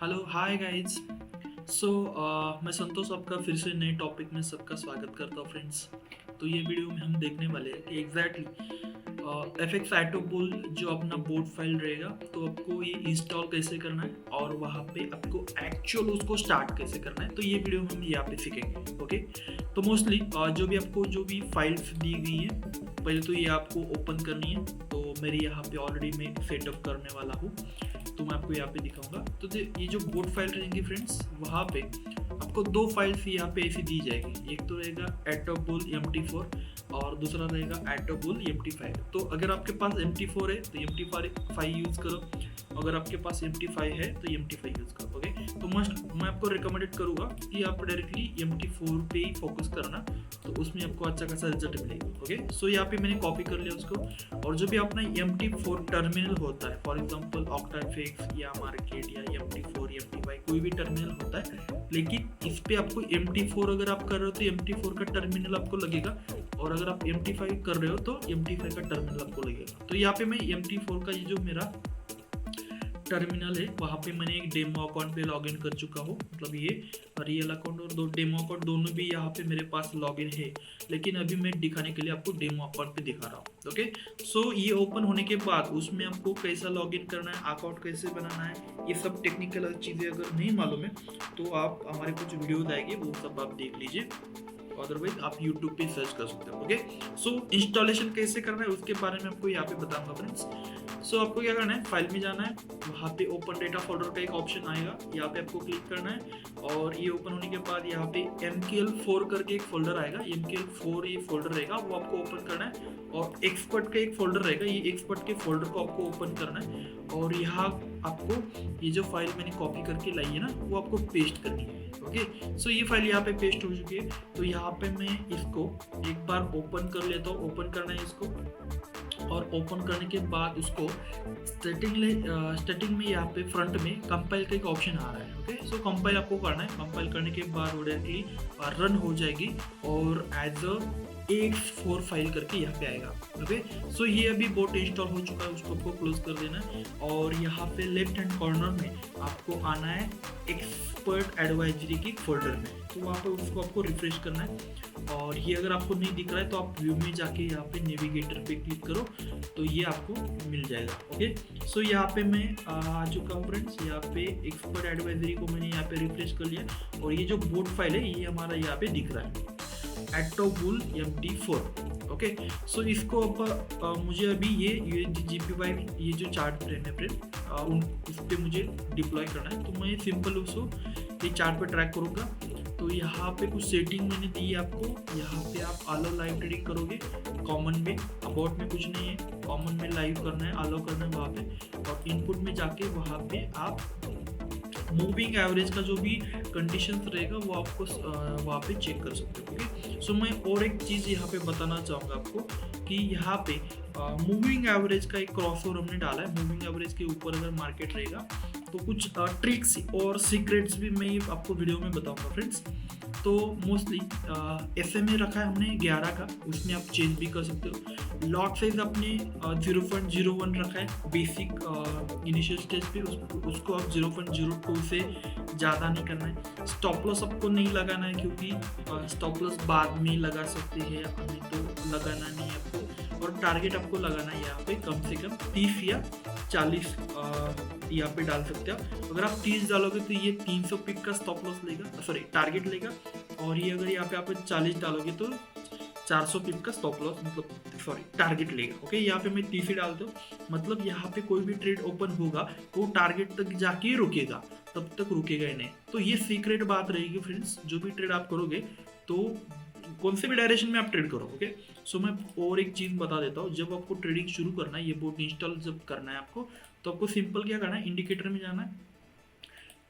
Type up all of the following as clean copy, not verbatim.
Hello hi guys. मैं संतोष आपका फिर से नए टॉपिक में सबका स्वागत करता हूँ फ्रेंड्स। तो ये वीडियो में हम देखने वाले हैं कि एग्जैक्टली एफ एक्स एटोपुल जो अपना बोर्ड फाइल रहेगा तो आपको ये इंस्टॉल कैसे करना है और वहाँ पे आपको एक्चुअल उसको स्टार्ट कैसे करना है, तो ये वीडियो हम यहाँ पे सीखेंगे। ओके, तो मोस्टली जो भी फाइल्स दी गई है पहले तो ये आपको ओपन करनी है। तो मेरे यहाँ पे ऑलरेडी मैं सेटअप करने वाला हूँ, तो मैं आपको यहाँ पे दिखाऊंगा। तो ये जो बोर्ड फाइल रहेंगी फ्रेंड्स, वहाँ पे आपको दो फाइल्स यहाँ पे ऐसी दी जाएगी। एक तो रहेगा एटोबुल MT4 और दूसरा रहेगा एटोबुल MT5। तो अगर आपके पास MT4 है तो MT5 यूज़ करो, अगर आपके पास MT5 है तो MT5 यूज़ करो। ओके, तो मैं आपको रिकमेंडेड करूँगा कि आप डायरेक्टली MT4 पे ही फोकस करना, तो उसमें आपको अच्छा खासा रिजल्ट मिलेगा। ओके, सो यहाँ पे मैंने कॉपी कर लिया उसको। और जो भी अपना MT4 टर्मिनल होता है, फॉर एग्जांपल ऑक्टाफिक्स या मार्केट या MT4 MT5 कोई भी टर्मिनल होता है, लेकिन इस पे आपको MT4 अगर आप कर रहे हो तो MT4 का टर्मिनल आपको लगेगा, और अगर आप MT5 कर रहे हो तो MT5 का टर्मिनल आपको लगेगा। तो यहाँ पे मैं MT4 का ये जो मेरा टर्मिनल है वहाँ पे मैंने एक डेमो अकाउंट पे लॉगिन कर चुका हूँ। मतलब ये रियल अकाउंट और दो डेमो अकाउंट दोनों भी यहाँ पे मेरे पास लॉगिन है, लेकिन अभी मैं दिखाने के लिए आपको डेमो अकाउंट पे दिखा रहा हूँ। ओके, सो ये ओपन होने के बाद उसमें आपको कैसा लॉगिन करना है, अकाउंट कैसे बनाना है, ये सब टेक्निकल चीज़ें अगर नहीं मालूम है तो आप हमारे कुछ वीडियोज आएंगे वो सब आप देख लीजिए, अदरवाइज आप YouTube पे सर्च कर सकते हो। ओके, सो इंस्टॉलेशन कैसे करना है उसके बारे में आपको यहाँ पे बताऊंगा फ्रेंड्स। सो आपको क्या करना है, फाइल में जाना है, वहाँ पे ओपन डेटा फोल्डर का एक ऑप्शन आएगा, यहाँ पे आपको क्लिक करना है। और ये ओपन होने के बाद यहाँ पे MKL4 करके एक फोल्डर आएगा, MKL4 ये फोल्डर रहेगा, वो आपको ओपन करना है। और एक्सपर्ट का एक फोल्डर रहेगा, ये एक्सपर्ट के फोल्डर को आपको ओपन करना है। और यहाँ आपको ये जो फाइल मैंने कॉपी करके लाई है ना, वो आपको पेस्ट करनी है। ओके, सो ये फाइल यहाँ पे पेस्ट हो चुकी है। तो यहाँ पे मैं इसको एक बार ओपन कर लेता हूँ, ओपन करना है इसको। और ओपन करने के बाद उसको स्टार्टिंग में यहाँ पे फ्रंट में कंपाइल का एक ऑप्शन आ रहा है। ओके, सो कंपाइल आपको करना है। कंपाइल करने के बाद वो डायरेक्टली रन हो जाएगी और एज अ AX4 फाइल करके यहाँ पे आएगा। ओके, सो ये अभी बोट इंस्टॉल हो चुका है, उसको आपको क्लोज कर देना है। और यहाँ पे लेफ्ट हैंड कॉर्नर में आपको आना है एक्सपर्ट एडवाइजरी की फोल्डर में, तो वहाँ पे उसको आपको रिफ्रेश करना है। और ये अगर आपको नहीं दिख रहा है तो आप व्यू में जाके यहाँ पे नेविगेटर पे क्लिक करो, तो ये आपको मिल जाएगा। ओके, सो यहाँ पे मैं आ चुका हूँ फ्रेंड्स। यहाँ पे एक्सपर्ट एडवाइजरी को मैंने यहाँ पे रिफ्रेश कर लिया, और ये जो बोर्ड फाइल है ये हमारा यहाँ पे दिख रहा है, एटोबुल MT4। ओके, सो इसको अब मुझे अभी ये GPY ये जो चार्ट फ्रेम है फ्रेंड, इस पर मुझे डिप्लॉय करना है। तो मैं सिंपल उसको ये चार्ट पे ट्रैक करूँगा। तो यहाँ पे कुछ सेटिंग मैंने दी है आपको, यहाँ पे आप अलाउ लाइव ट्रेडिंग करोगे कॉमन में, अबाउट में कुछ नहीं है, कॉमन में लाइव करना है, अलाउ करना है वहाँ पे। और इनपुट में जाके वहाँ पे आप मूविंग एवरेज का जो भी कंडीशन रहेगा वो आपको वहाँ पे चेक कर सकते हो। ओके, सो मैं और एक चीज़ यहाँ पे बताना चाहूँगा आपको कि यहाँ पे मूविंग एवरेज का एक क्रॉसओवर हमने डाला है। मूविंग एवरेज के ऊपर अगर मार्केट रहेगा तो कुछ ट्रिक्स और सीक्रेट्स भी मैं आपको वीडियो में बताऊंगा फ्रेंड्स। तो मोस्टली SMA रखा है हमने 11 का, उसमें आप चेंज भी कर सकते हो। लॉट साइज अपने 0.01 रखा है बेसिक इनिशियल स्टेज पे, उसको आप 0.02 से ज़्यादा नहीं करना है। स्टॉप लॉस आपको नहीं लगाना है, क्योंकि स्टॉप लॉस बाद में लगा सकते हैं, अभी तो लगाना नहीं है आपको। और टारगेट आपको लगाना है यहाँ पे कम से कम 30 या 40 यहाँ पे डाल सकते हो। अगर आप 30 डालोगे तो ये 300 पिक का स्टॉप लॉस लेगा, सॉरी टारगेट लेगा। और ये अगर यहाँ पे आप 40 डालोगे तो 400 पिप का स्टॉप लॉस मतलब सॉरी टारगेट लेगा। ओके, यहाँ पे मैं 30 ही डालता हूँ, मतलब यहाँ पे कोई भी ट्रेड ओपन होगा वो टारगेट तक जाके ही रुकेगा, तब तक रुकेगा ही नहीं। तो ये सीक्रेट बात रहेगी फ्रेंड्स, जो भी ट्रेड आप करोगे तो कौन से भी डायरेक्शन में आप ट्रेड करो। ओके, सो मैं और एक चीज़ बता देता हूँ, जब आपको ट्रेडिंग शुरू करना है, ये बोर्ड इंस्टॉल जब करना है आपको, तो आपको सिंपल क्या करना है, इंडिकेटर में जाना है,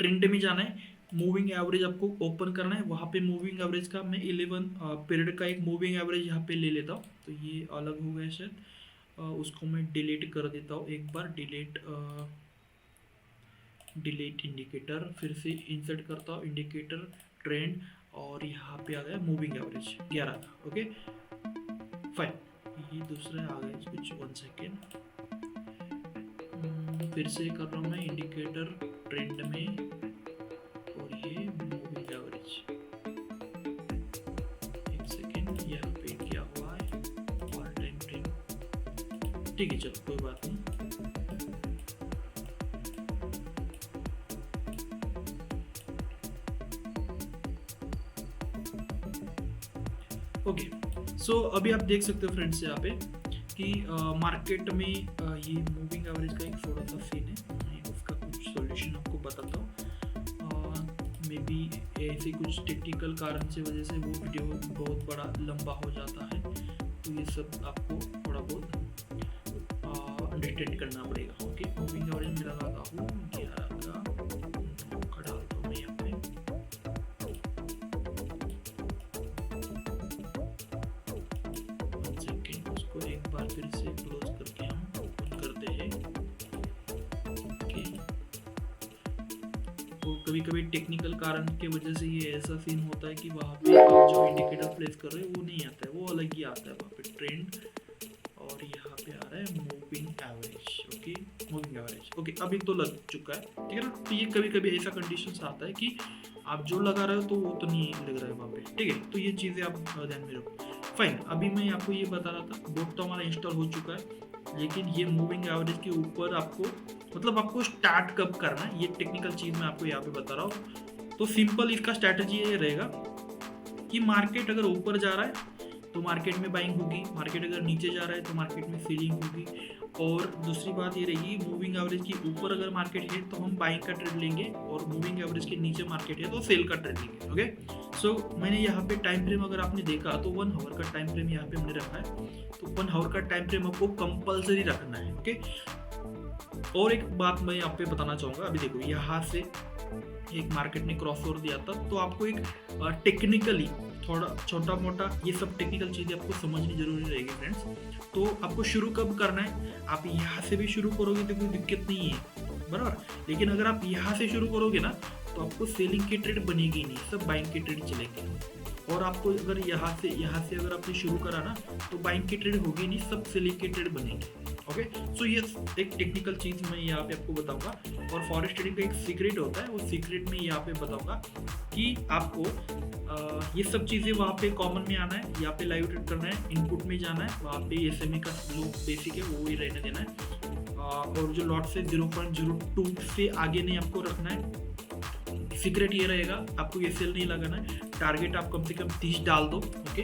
ट्रेंड में जाना है, मूविंग एवरेज आपको ओपन करना है। वहाँ पे मूविंग एवरेज का मैं 11 पीरियड का एक मूविंग एवरेज यहाँ पे ले लेता हूँ। तो ये अलग हो गया शायद, उसको मैं डिलीट कर देता हूँ एक बार, डिलीट इंडिकेटर, फिर से इंसर्ट करता हूँ इंडिकेटर ट्रेंड, और यहाँ पे आ गया मूविंग एवरेज 11 का। ओके फाइन, ये दूसरा आ गया कुछ 1 सेकेंड, फिर से कर रहा हूँ मैं इंडिकेटर ट्रेंड में ठीक है, चलो कोई बात नहीं। ओके, सो अभी आप देख सकते हो फ्रेंड्स यहाँ पे कि मार्केट में ये मूविंग एवरेज का एक थोड़ा सा सीन है। मैं उसका कुछ सॉल्यूशन आपको बताता हूँ। मे बी ऐसे कुछ टेक्निकल कारण से वजह से वो वीडियो बहुत बड़ा लंबा हो जाता है, तो ये सब आपको थोड़ा बहुत अंडरस्टैंड करना पड़ेगा। ओके, मूविंग एवरेज में लगाता हूँ 11 का डालता हूँ मैं यहाँ पे। उसको एक बार फिर से क्लोज करके हम ओपन करते हैं। ओके, तो कभी कभी टेक्निकल कारण के वजह से ये ऐसा सीन होता है कि वहाँ पे आप जो इंडिकेटर प्लेस कर रहे हैं वो नहीं आता है, वो अलग ही आता है वहाँ पे ट्रेंड, और यहाँ पे आ रहा है moving average. Okay, moving average. Okay, अभी तो लग चुका है, ठीक है ना। तो ये कभी कभी ऐसा कंडीशन आता है कि आप जो लगा रहे हो तो वो तो नहीं लग रहा है वहाँ पे, ठीक है। तो ये चीज़ें आप ध्यान में रखो। फाइन, अभी मैं आपको ये बता रहा था, बोट तो हमारा इंस्टॉल हो चुका है, लेकिन ये मूविंग एवरेज के ऊपर आपको मतलब आपको स्टार्ट कब करना है, ये टेक्निकल चीज़ मैं आपको यहाँ पे बता रहा हूँ। तो सिंपल इसका स्ट्रैटेजी ये रहेगा कि मार्केट अगर ऊपर जा रहा है तो मार्केट में बाइंग होगी, मार्केट अगर नीचे जा रहा है तो मार्केट में सेलिंग होगी। और दूसरी बात ये रहेगी, मूविंग एवरेज के ऊपर अगर मार्केट है तो हम बाइंग का ट्रेड लेंगे, और मूविंग एवरेज के नीचे मार्केट है तो सेल का ट्रेड लेंगे। ओके, सो मैंने यहाँ पे टाइम फ्रेम अगर आपने देखा तो 1 आवर का टाइम फ्रेम यहाँ पे हमने रखा है। तो 1 आवर का टाइम फ्रेम आपको कंपल्सरी रखना है। ओके, और एक बात मैं यहाँ पे बताना चाहूँगा, अभी देखो यहाँ से एक मार्केट ने क्रॉस ओवर दिया था, तो आपको एक टेक्निकली थोड़ा छोटा मोटा ये सब टेक्निकल चीज़ें आपको समझनी जरूरी रहेगी फ्रेंड्स। तो आपको शुरू कब करना है, आप यहाँ से भी शुरू करोगे तो कोई दिक्कत नहीं है, बराबर। लेकिन अगर आप यहाँ से शुरू करोगे ना तो आपको सेलिंग की ट्रेड बनेगी नहीं, सब बाइंग की ट्रेड चलेंगे। और आपको अगर यहाँ से अगर आपने शुरू करा ना तो बाइंग की ट्रेड होगी नहीं, सब सेलिंग की ट्रेड बनेगी। ओके, सो ये एक टेक्निकल चीज़ मैं यहाँ पे आपको बताऊंगा। और फॉरेक्स ट्रेडिंग का एक सीक्रेट होता है, वो सीक्रेट में यहाँ पे बताऊंगा कि आपको ये सब चीज़ें वहाँ पे कॉमन में आना है, यहाँ पे लाइव ट्रेड करना है, इनपुट में जाना है, वहाँ पे एसएमए का लो बेसिक है वो ही रहने देना है, और जो लॉट से 0.02 से आगे नहीं आपको रखना है। सीक्रेट ये रहेगा, आपको ये सेल नहीं लगाना है, टारगेट आप कम से कम 30 डाल दो। ओके,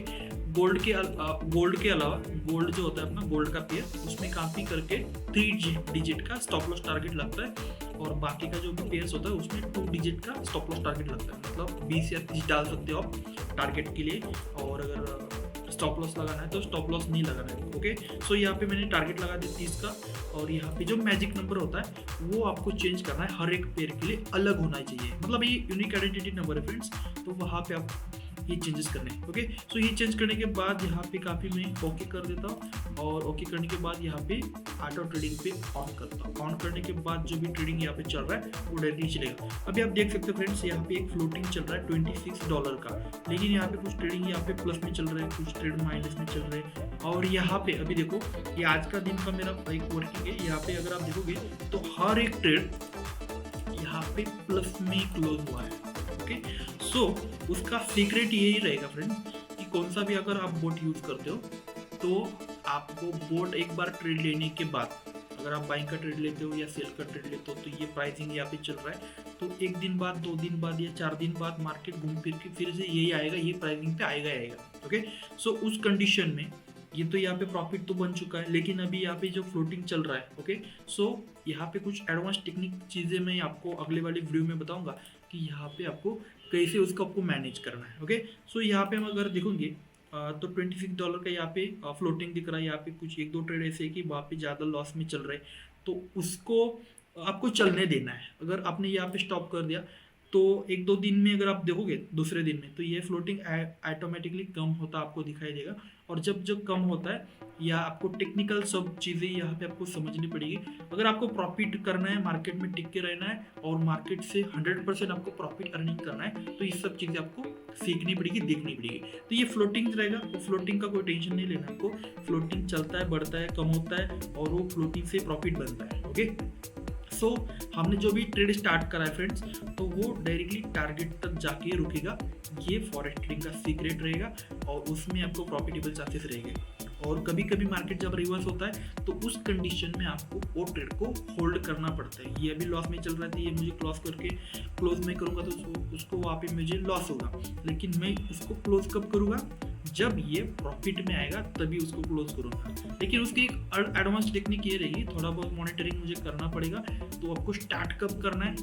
गोल्ड के अलावा गोल्ड जो होता है अपना गोल्ड का पेयर, उसमें कॉपी करके 3 डिजिट का स्टॉप लॉस टारगेट लगता है, और बाकी का जो भी पेयर्स होता है उसमें 2 डिजिट का स्टॉप लॉस टारगेट लगता है। मतलब 20 या 30 डाल सकते हो आप टारगेट के लिए, और अगर स्टॉप लॉस लगाना है तो स्टॉप लॉस नहीं लगाना है। ओके, सो यहाँ पे मैंने टारगेट लगा दिया 30 का, और यहाँ पे जो मैजिक नंबर होता है वो आपको चेंज करना है, हर एक पेयर के लिए अलग होना चाहिए, मतलब ये यूनिक आइडेंटिटी नंबर है फ्रेंड्स, तो वहाँ पे आप ये चेंजेस करने हैं। ओके, सो ये चेंज करने के बाद यहाँ पे काफ़ी मैं ओके कर देता हूँ, और ओके करने के बाद यहाँ पे ऑटो ट्रेडिंग पे ऑन करता हूँ। ऑन करने के बाद जो भी ट्रेडिंग यहाँ पे चल रहा है वो डायरेक्टली चलेगा। अभी आप देख सकते हो फ्रेंड्स, यहाँ पे एक फ्लोटिंग चल रहा है $26 का, लेकिन यहाँ पे कुछ ट्रेडिंग यहाँ पे प्लस में चल रहा है, कुछ ट्रेड माइनस में चल रहे हैं। और यहाँ पे अभी देखो, ये आज का दिन का मेरा एक वर्किंग है, यहाँ पे अगर आप देखोगे तो हर एक ट्रेड यहाँ पे प्लस में क्लोज हुआ है। ओके, सो उसका सीक्रेट यही रहेगा फ्रेंड्स कि कौन सा भी अगर आप बोट यूज करते हो तो आपको बोट एक बार ट्रेड लेने के बाद, अगर आप बाइंग का ट्रेड लेते हो या सेल का ट्रेड लेते हो, तो ये प्राइसिंग यहाँ पे चल रहा है, तो 1 दिन बाद, 2 दिन बाद या 4 दिन बाद मार्केट घूम फिर के फिर से यही आएगा, ये प्राइसिंग पे आएगा। ओके, सो उस कंडीशन में ये तो यहाँ पे प्रॉफिट तो बन चुका है, लेकिन अभी यहाँ पे जो फ्लोटिंग चल रहा है। ओके, सो यहाँ पे कुछ एडवांस टेक्निक चीज़ें मैं आपको अगले वाली वीडियो में बताऊंगा कि यहाँ पे आपको कैसे उसको आपको मैनेज करना है। ओके, सो यहाँ पे हम अगर देखोगे तो $26 का यहाँ पे फ्लोटिंग दिख रहा है, यहाँ पे कुछ 1-2 ट्रेड ऐसे है कि वहाँ पे ज़्यादा लॉस में चल रहे हैं, तो उसको आपको चलने देना है। अगर आपने यहाँ पे स्टॉप कर दिया तो 1-2 दिन में अगर आप देखोगे, दूसरे दिन में, तो ये फ्लोटिंग ऑटोमेटिकली कम होता आपको दिखाई देगा। और जब कम होता है, या आपको टेक्निकल सब चीज़ें यहाँ पे आपको समझनी पड़ेगी। अगर आपको प्रॉफिट करना है, मार्केट में टिक के रहना है, और मार्केट से 100% आपको प्रॉफिट अर्निंग करना है, तो ये सब चीज़ें आपको सीखनी पड़ेगी, देखनी पड़ेगी। तो ये फ्लोटिंग रहेगा, तो फ्लोटिंग का कोई टेंशन नहीं लेना आपको। फ्लोटिंग चलता है, बढ़ता है, कम होता है, और वो फ्लोटिंग से प्रॉफिट बनता है। ओके, सो हमने जो भी ट्रेड स्टार्ट करा है फ्रेंड्स, तो वो डायरेक्टली टारगेट तक जाके रुकेगा। ये फॉरेक्स ट्रेडिंग का सीक्रेट रहेगा, और उसमें आपको प्रॉफिटेबल चांसेस रहेंगे। और कभी कभी मार्केट जब रिवर्स होता है तो उस कंडीशन में आपको वो ट्रेड को होल्ड करना पड़ता है। ये अभी लॉस में चल रहा था, ये मुझे क्लोज में करूँगा तो उसको वहाँ पे मुझे लॉस होगा, लेकिन मैं उसको क्लोज कब करूँगा, जब ये प्रॉफिट में आएगा तभी उसको क्लोज करूँगा। लेकिन उसकी एक एडवांस टेक्निक ये रहेगी, थोड़ा बहुत मॉनिटरिंग मुझे करना पड़ेगा। तो आपको स्टार्ट कब करना है,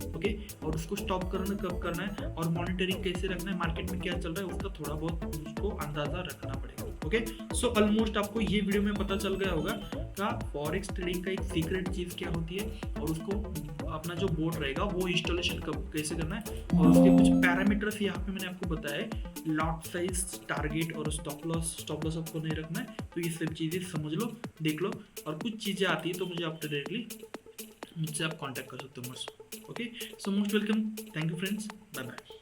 ओके, और उसको स्टॉप करना कब करना है, और मॉनिटरिंग कैसे रखना है, मार्केट में क्या चल रहा है उसका थोड़ा बहुत उसको अंदाजा रखना पड़ेगा। ओके, सो ऑलमोस्ट आपको ये वीडियो में पता चल गया होगा का फॉरेक्स ट्रेडिंग का एक सीक्रेट चीज़ क्या होती है, और उसको अपना जो बोर्ड रहेगा वो इंस्टॉलेशन कब कैसे करना है, और उसके कुछ पैरामीटर्स यहाँ पे मैंने आपको बताया है, लॉट साइज, टारगेट और स्टॉप लॉस आपको नहीं रखना है। तो ये सब चीज़ें समझ लो, देख लो, और कुछ चीज़ें आती है तो मुझे आप डायरेक्टली मुझसे आप कांटेक्ट कर सकते हो मुझसे। Okay, so most welcome, thank you friends, bye bye.